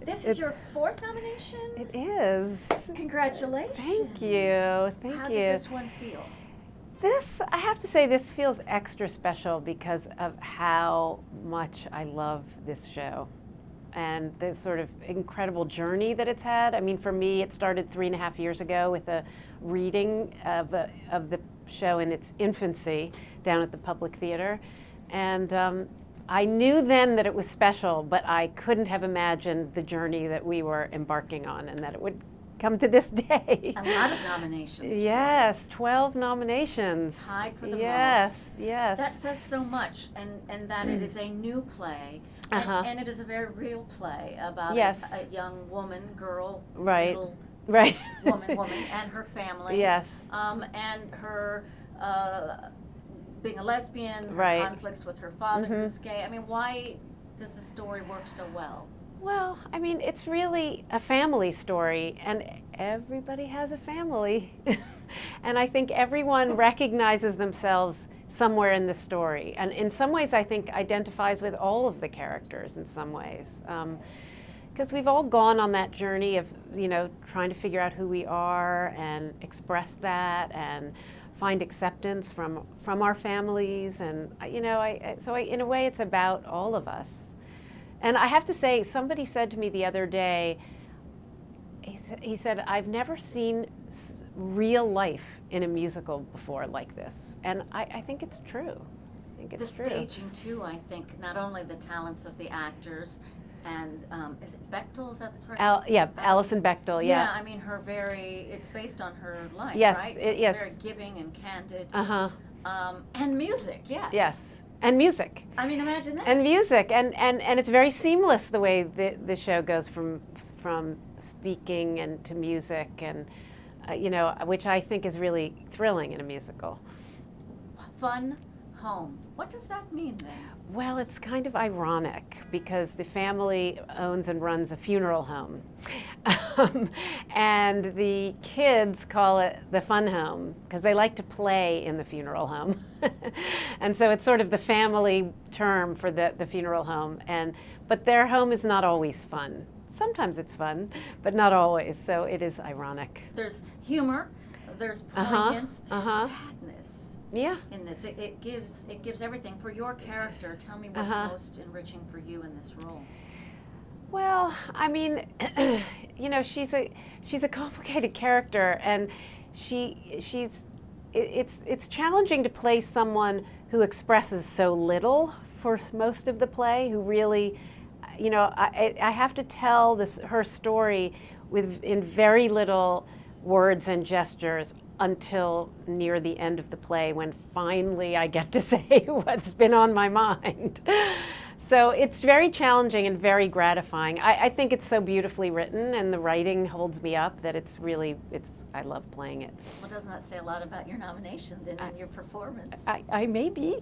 This is your fourth nomination? It is. Congratulations. Thank you. Thank How you. does this one feel? This, I have to say, this feels extra special because of how much I love this show and the sort of incredible journey that it's had. I mean, for me, it started 3.5 years ago with a reading of the show in its infancy down at the Public Theater. And I knew then that it was special, but I couldn't have imagined the journey that we were embarking on and that it would come to this day. A lot of nominations. Yes, 12 nominations. Tied for the Yes, most. yes. That says so much, and that it is a new play, and it is a very real play about Yes. a young woman, girl, Right. little Right. woman, and her family. Yes. And her being a lesbian, her Right. conflicts with her father who's gay. I mean, why does the story work so well? Well, I mean, it's really a family story, and everybody has a family. And I think everyone recognizes themselves somewhere in the story. And in some ways, I think, identifies with all of the characters in some ways. Because we've all gone on that journey of, trying to figure out who we are and express that and find acceptance from our families. And, in a way, it's about all of us. And I have to say, somebody said to me the other day, he said, I've never seen real life in a musical before like this. And I think it's true. I think it's true. The staging, too, I think, not only the talents of the actors, and is it Bechtel, is that the correct? Alison Bechtel, yeah. Yeah, I mean, it's based on her life, Yes, right? So yes. It's very giving and candid. Uh-huh. And music, yes. Yes, and music. I mean, imagine that. And music, and it's very seamless the way the show goes from speaking and to music, and which I think is really thrilling in a musical. Fun home. What does that mean then? Well, it's kind of ironic because the family owns and runs a funeral home. And the kids call it the fun home because they like to play in the funeral home. And so it's sort of the family term for the funeral home. But their home is not always fun. Sometimes it's fun, but not always. So it is ironic. There's humor, there's poignance, there's sadness. Yeah. In this, it gives everything for your character. Tell me what's most enriching for you in this role. Well, I mean, she's a complicated character, and it's challenging to play someone who expresses so little for most of the play, who really, I have to tell her story in very little words and gestures until near the end of the play, when finally I get to say what's been on my mind. So it's very challenging and very gratifying. I think it's so beautifully written, and the writing holds me up that I love playing it. Well, doesn't that say a lot about your nomination then and your performance? I may be.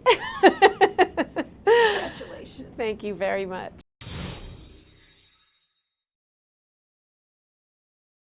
Congratulations. Thank you very much.